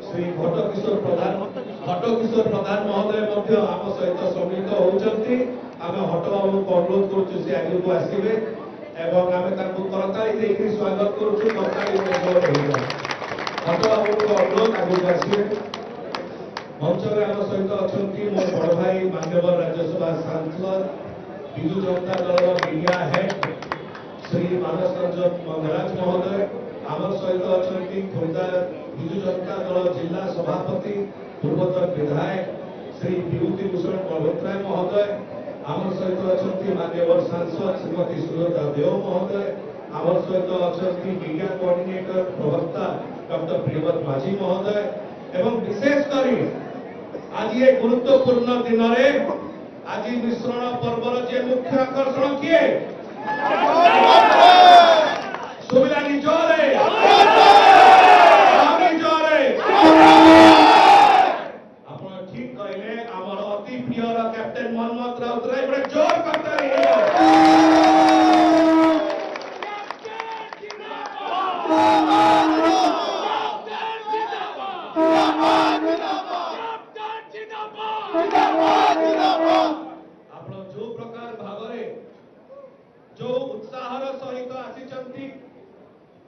श्री भट्टकिशोर प्रधान महोदय आम सहित सम्मिलित होती आम हट बाबू को अनुरोध करुचु से आगे को आसवे एवं आम तरकारी देखिए स्वागत करुचु तरकारी हट बाबू को अनुरोध आगे को आसवे मंच में आम सहित अच्छा मो बड़ भाई मान्यवर राज्यसभा सांसद विजु जनता दल मीडिया हेड श्री मानस रंजन मंगराज महोदय आम सहित अच्छा खोर्धा विजु जनता दल जिला सभापति पूर्वतन विधायक श्री विभूति भूषण मल्होत्रा महोदय आम सहित अच्छा मान्यवर सांसद श्रीमती सुलता देव महोदय आम सहित अच्छा मीडिया कोऑर्डिनेटर प्रवक्ता डॉक्टर प्रियवत माझी महोदय एवं विशेषकर आज ये गुरुत्वपूर्ण दिन में आज मिश्रण पर्वर जे मुख्य आकर्षण किए सुविधानी जोरे आपण ठीक कहले आमर अति प्रिय कैप्टन मोहम्मद राउतराय बड़े जोर करता है जो प्रकार भावरे जो उत्साहर सहित आसी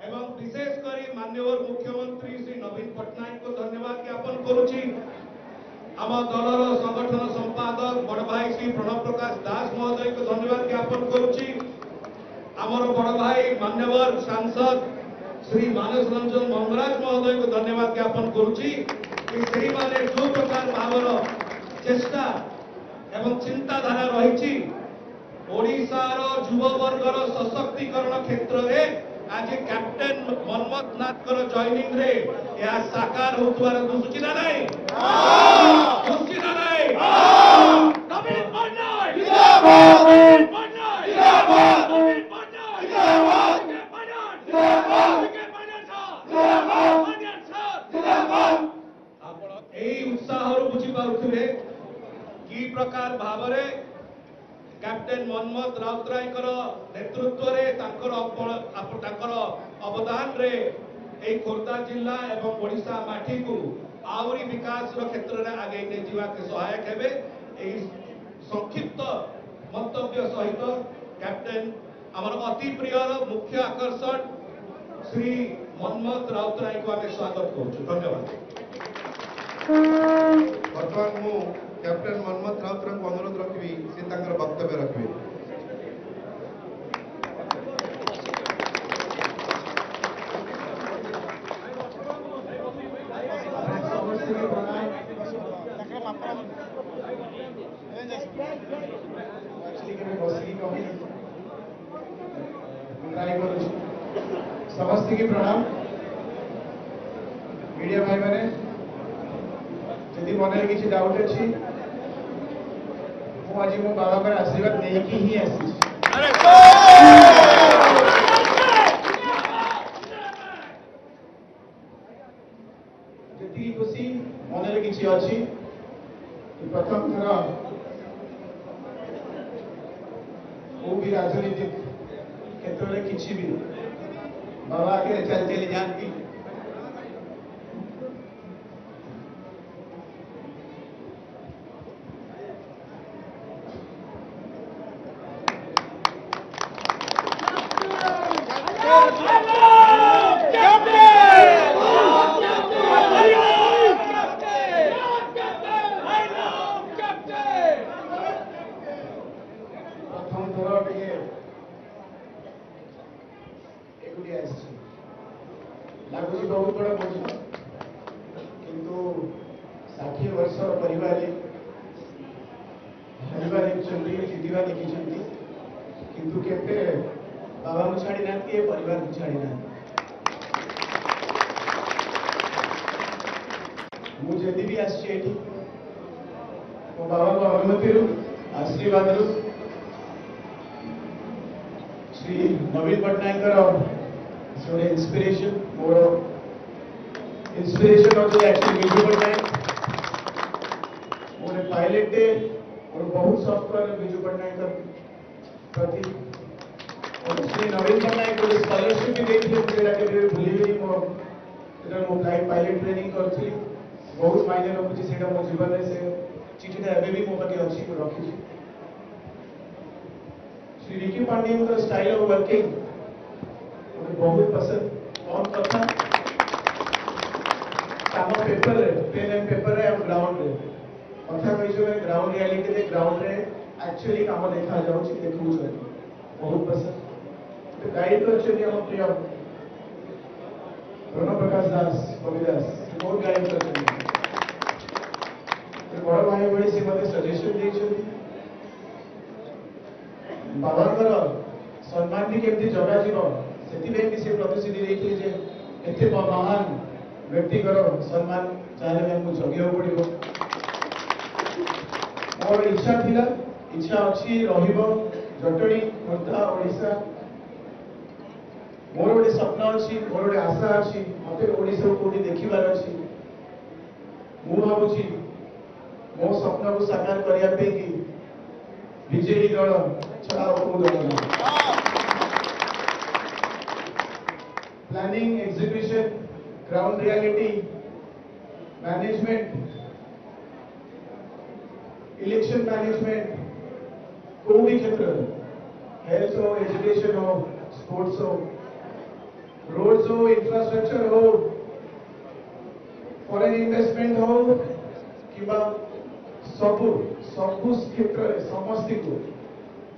एवं विशेषकर माननीय मुख्यमंत्री श्री नवीन पट्टनायक को धन्यवाद ज्ञापन करुच्ची आम दलर संगठन संपादक बड़ भाई श्री प्रणव प्रकाश दास महोदय को धन्यवाद ज्ञापन करुच्ची आमर बड़ भाई मान्यवर सांसद श्री मानस रंजन मंगराज महोदय को धन्यवाद ज्ञापन करुच्ची श्री माने जो प्रकार भावर चेष्टा एवं चिंताधारा रही ओडिशार युववर्गर सशक्तिकरण क्षेत्र में आज कैप्टेन मनमथ नाथ जॉइनिंग रे या साकार होतवार दुसुची ना नहीं दुसुची ना नहीं नवीन पट्टनायक जिंदाबाद नवीन पट्टनायक जिंदाबाद नवीन पट्टनायक जिंदाबाद जिंदाबाद आपण एई उत्साह बुझी पाउथिबे की प्रकार भावरे कैप्टेन मोहम्मद राउतराय नेतृत्व अवदान रे ए खोर्धा जिला एवं ओडिशा माटी को आउरी विकास क्षेत्र में आगे नहीं जीवा के सहायक हेबे एई संक्षिप्त मंतव्य सहित कैप्टेन आमर अति प्रिय मुख्य आकर्षण श्री मोहम्मद राउतराय को आम स्वागत करूँ धन्यवाद बर्तमान मु कैप्टेन मनमथ राउतराय को अनुरोध रखी से वक्तव्य रखिए समस्त की प्रणाम मीडिया भाई मैंने यदि मन में किसी डाउट अच्छी आज मो बाबा पर आशीर्वाद नहीं कि ही आसी जी खुशी मन में किसी अच्छी प्रथम थर वो भी राजनीतिक क्षेत्र में किसी भी बाबा आगे चल चली जाती लगुच बहुत बड़ा बोझ किंतु 60 वर्ष परिवार हरवा लिखी जीतिवा लिखी किंतु केते बाबा को छाड़ी ना परिवार को छाड़ी ना मुझे भी आसी मो बाबा को अनुमति आशीर्वाद श्री नवीन पट्टनायक गोटे इंस्पिरेशन मोर इंस्पिरेशन अच्छे एक्चुअली विजु पट्टनायक गोटे पायलट डे और बहुत सफ्टवेयर विजु पट्टनायक प्रति श्री नवीन पट्टनायक गोटे स्कॉलरशिप भी देते भूल गाइड ट्रेनिंग करी बहुत मायने रखुची से मो जीवन में से चिठीटा एवं भी मो पाखे अच्छी रखी श्री रिकी पांडेयन का स्टाइल ऑफ वर्किंग मुझे बहुत पसंद कौन कथा काम पेपर रे पेन एंड पेपर रे हम ग्राउंड रे कथा कही ग्राउंड रियलिटी रे ग्राउंड रे एक्चुअली काम देखा जाउची देखु बहुत पसंद गाइड कर हम प्रिय प्रणव प्रकाश दास कविदास बहुत गाइड कर बड़ भाई भाई से मत सजेशन देखते बाबांकर सम्मान भी केमती जगा जीव से से प्रतिश्रुति देते जे एते महान व्यक्तिकर सम्मान चाहे हमको जगिया पड़ो मोर इच्छा थिला इच्छा अच्छी रहिबो जटणी खोर्धा ओडिशा मोर गोटे स्वप्न अच्छी मोर गोटे आशा अच्छी मत ओडिशा कोटी देखिबार अच्छी मु भावुची मो स्वप्न को साकार करने की बीजेडी दल छड़ा को दल planning execution ground reality management election management को भी क्षेत्र हेल्थ हो एजुकेशन हो स्पोर्ट्स हो रोड्स हो इंफ्रास्ट्रक्चर हो फॉरेन इन्वेस्टमेंट हो कि सबु सबु क्षेत्र समस्त को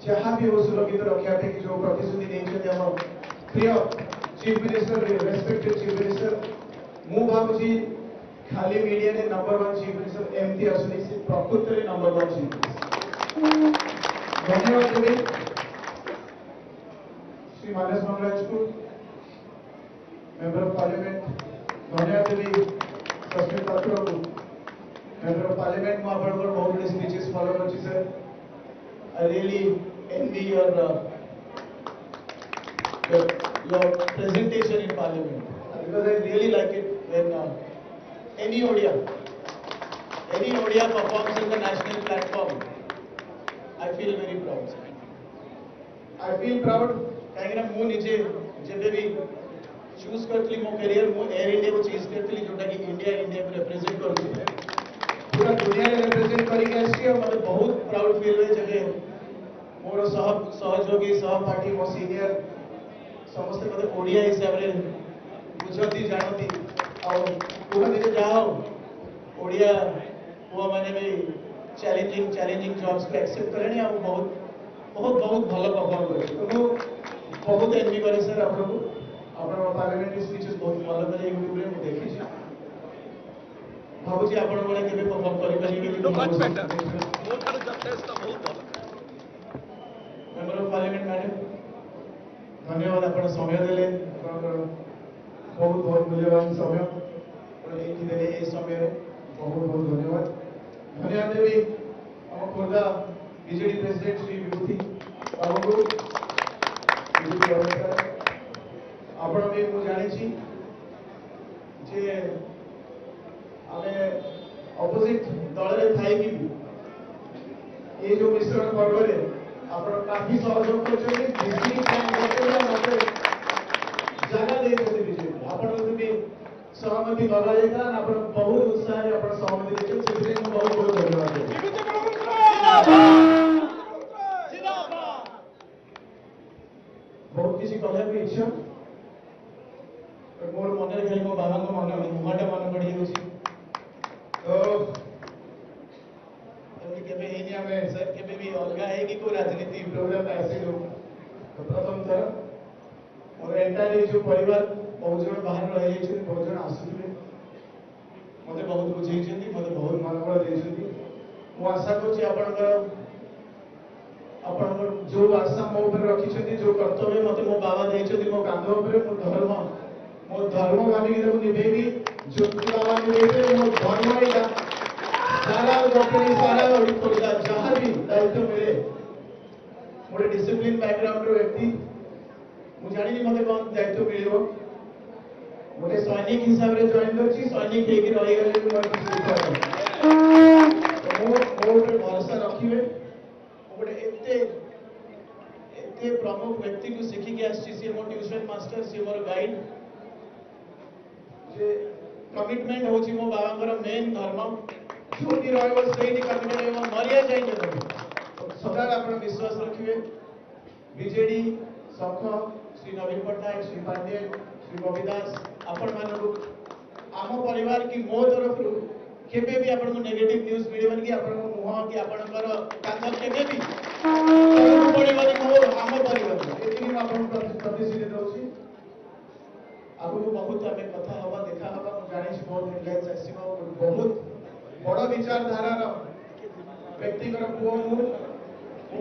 जहाँ भी हो सुरक्षित रखा जो प्रतिश्रुति नहीं हम प्रिय chief minister respected chief minister मु भावी खाली मीडिया ने नंबर 1 चीफ मिनिस्टर एमती आसुनी से प्रकृत में नंबर 1 चीफ मिनिस्टर धन्यवाद देवी श्री मानस मंगराज को मेंबर ऑफ पार्लियामेंट धन्यवाद देवी सस्मित पात्र को मेंबर ऑफ पार्लियामेंट में आपन बहुत स्पीचेस फॉलो करछि sir I really envy your presentation in parliament because I really like it when any Odia performs in the national platform. I feel very proud sir. I feel proud काहे ना मु निजे जेबे भी choose करतली मो career मु air India को चूज करतली जोटा कि इंडिया को रिप्रेजेंट करूछी पूरा दुनिया रे रिप्रेजेंट करी के आसी और मते बहुत प्राउड फील होय जबे मोर सहयोगी सहपाठी मो सीनियर समस्त मते ओडिया हिसाब रे बुझती जानती और कहते जाओ ओडिया वो मैंने भी चैलेंजिंग जॉब्स को एक्सेप्ट करें आप बहुत बहुत बहुत भल परफॉर्म करे तो बहुत एनवी करे सर आपको पार्लियामेंट स्पीचेस बहुत भल करे यूट्यूब रे मु देखी भावुची आपण माने केबे परफॉर्म करि परिबे मेंबर ऑफ पार्लियामेंट मैडम धन्यवाद आप समय देले बहुत बहुत मूल्यवान समय देले ये समय बहुत बहुत धन्यवाद देवी हम खोर्धा बीजेडी प्रेसिडेंट श्री विभूति बाबू आपण भी मु जानी जे आमे अपोजिट दल रे थाई कि ये जो मिश्रण पर्व रे आपण काफी सहयोग करछे डिस्ट्रिक्ट बैंक करते मते जगह दे देते बीजेपी आपण भी सहमति लगा जाता आपण बहुत उत्साह रे आपण सहमति देते से बहुत बहुत धन्यवाद जिंदाबाद बहुत किसी कहले भी इच्छा मोर मन रे खाली मो बाबा को मन मुहाटा मन पड़ी होची तो केबे एनी हमें सर केबे भी अलगा है कि कोई राजनीति प्रोग्राम ऐसे लोग तो प्रथम थर और एंटायर जो परिवार बहुत जन बाहर रह जाय बहुत जन आसुले मते बहुत बुझेइ छथि मते बहुत मनोबल देइ छथि मु आशा करछि आपन जो आशा मो ऊपर रखि छथि जो कर्तव्य मते मो बाबा देइ छथि मो कांध ऊपर मो धर्म भाभी के निभेबी जो बाबा निभेबे मो धर्म ही सारा कंपनी सारा खोर्धा जहाँ भी दायित्व मिले मोटे डिसिप्लिन बैकग्राउंड व्यक्ति मुझे जानी मत कौन दायित्व मिले गोटे सैनिक हिसाब से जॉइन कर सैनिक रही गले भरोसा रखिए गोटे एते प्रमुख व्यक्ति को शिखिक आसी मो ट्यूशन मास्टर सी मोर गाइड जे कमिटमेंट होची मो बाबांकर मेन धर्म जोटी रहइबो सेही कमिटमेंट रहइबो मरिया जाई के सदा आपण विश्वास रखिबे बीजेडी सख श्री नवीन पटनायक श्री पांडे श्री बबिदास आपण मानू आम परिवार की मो तरफ केबे भी आपण को नेगेटिव न्यूज़ मिलबन कि आपण को मुह कि आपणकर कांध केबे भी पड़िबनी मो आम परिवार एतिनी आपण प्रतिश्रुति दउची आगु बहुत आमे कथा हवा देखा हवा जानिस बहुत हेडलाइंस आसीबा बहुत बड़ विचारधारा व्यक्तिगत पुओ मु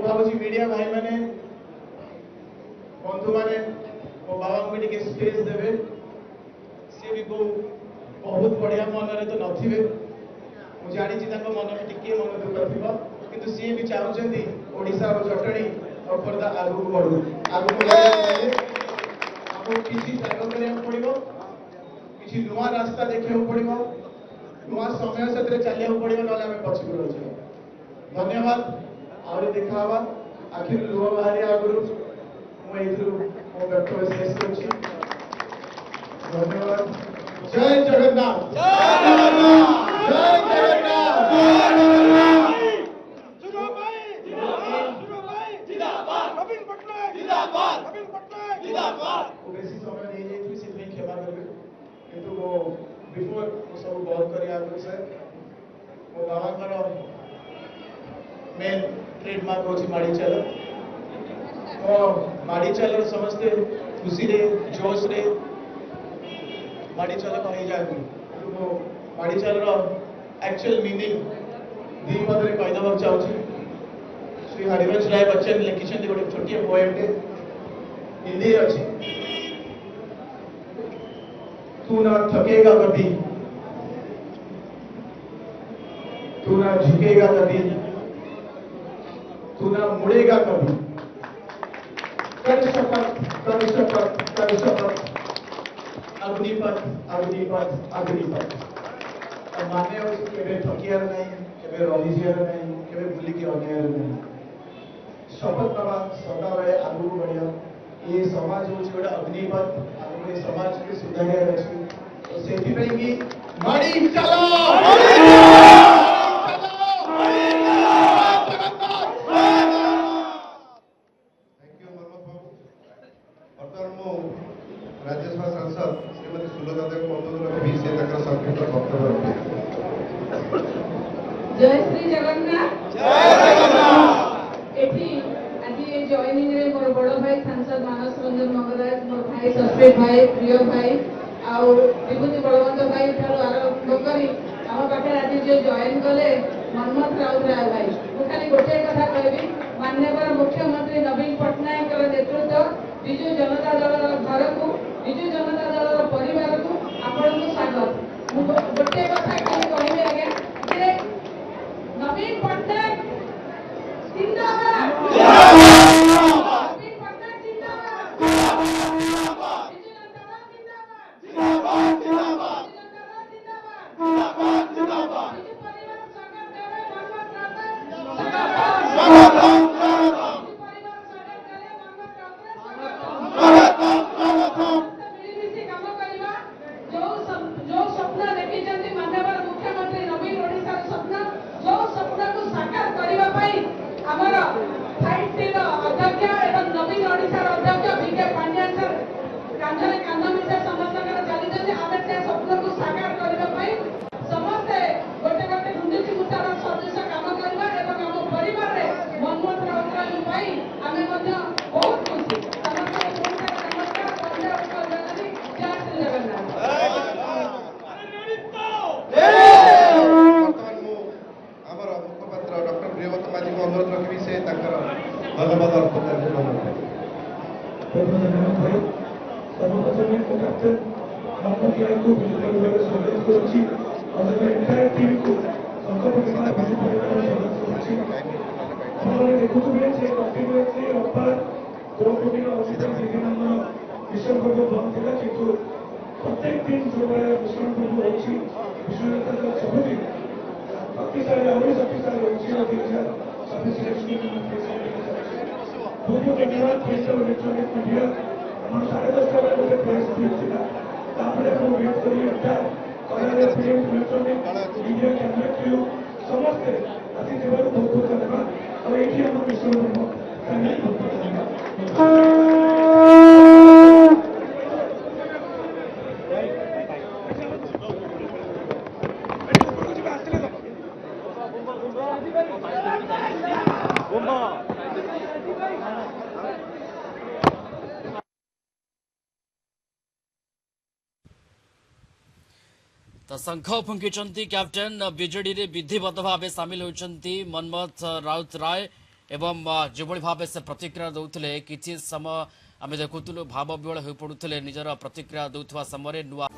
भावुची मीडिया भाई माने बंधु माने मो बाबा को टिके स्पेस देबे से भी को बहुत बढ़िया मन रे तो नथिबे मु जानि छि ताको मन में टिके मन दुख थिबा किंतु सी भी चाहउछंती ओडिसा रो चटणी और पर्दा आगु बढ़ू आगु आपको किसी त्याग करिया पड़िबो किसी नुआ रास्ता देखिया पड़िबो नुआ समय से चलिया पड़िबो नले हमें पछ गुरो छी धन्यवाद और देखा हवा आखिर लुआ बाहरी आगुरु मु एथु मो व्यक्तिगत शेष करछि धन्यवाद जय जगन्नाथ जय जगन्नाथ जय जगन्नाथ जय जगन्नाथ सुनो भाई जिंदाबाद नवीन पटनायक जिंदाबाद नवीन पटनायक जिंदाबाद बेसी समय नहीं जाई से नहीं क्षमा करबे किंतु वो बिफोर वो सब बहुत करिया आगु से वो बाबांकर मेन ट्रेडमार्क होची माड़ी चल तो माड़ी चल समझते खुशी रे जोश रे माड़ी चल कही जाती तो माड़ी चल रो एक्चुअल मीनिंग दी पद रे कहि दबा चाहूची श्री हरिवंश राय बच्चन लिखिछन गोटे छोटी पोएम टे हिंदी अछि तू ना थकेगा कभी तू ना झुकेगा कभी तू ना मुड़ेगा कभी कर शपथ कर शपथ कर शपथ अग्निपथ अग्निपथ अग्निपथ और माने हो केबे थकियार नहीं केबे रहिजियार नहीं केबे भूली की अन्याय नहीं शपथ नवा सदा रे आगु बढ़िया ये समाज हो गोटे अग्निपथ आगु ये समाज के सुधारिया अछि तो सेथि पई कि माड़ी चलो राज्यसभा सांसद श्रीमती सुलोचना देव को रखी से संक्षिप्त वक्तव्य रखे जय श्री जगन्नाथ जय जगन्नाथ एठी आज ये जॉइनिंग रे मोर बड़ भाई सांसद मानस रंजन मंगराज मोर भाई सस्पेक्ट भाई प्रिय भाई आउ विभूति बलवंत भाई ठारो आरंभ करी हम पाखे आज जो जॉइन कले मनमोहन राउत राय भाई मु खाली गोटे कथा कहबी माननीय मुख्यमंत्री नवीन पटनायक नेतृत्व विजु जनता दल घर को विजु जनता दल परिवार को आपण को स्वागत मु गोटे कथा कहबी आगे जे नवीन पटनायक जिंदाबाद नवीन पटनायक जिंदाबाद विजु जनता दल जिंदाबाद जिंदाबाद जिंदाबाद विजु परिवार स्वागत करे मनमोहन राउत जिंदाबाद धन्यवाद अर्पण करते प्रत्येक दिन जो विश्राम प्रभु अच्छी विश्वनाथ समिति शक्तिशाली आहुरी शक्तिशाली बहुत धन्यवाद प्रेस और इलेक्ट्रॉनिक मीडिया हम 10:30 गोटे प्रेस मिलता वेट कर सारे एफिडेविट मिलुଛନ୍ତି मीडिया कैमरा क्रू समस्ते ଆସିଥିବାରୁ ବହୁତ ବହୁତ ଧନ୍ୟବାଦ ଆଉ ଏଇଠି ଆମ ବିଶ୍ୱ तो शंख फुंकी कैप्टेन बीजेडी रे विधिवत भाव सामिल होती मनमथ राउत राय एवं जो भाव से प्रतिक्रिया दौले किसी समय आम देखुलू भाव विहल हो पड़ुले निजर प्रतिक्रिया दौथवा समय नुआ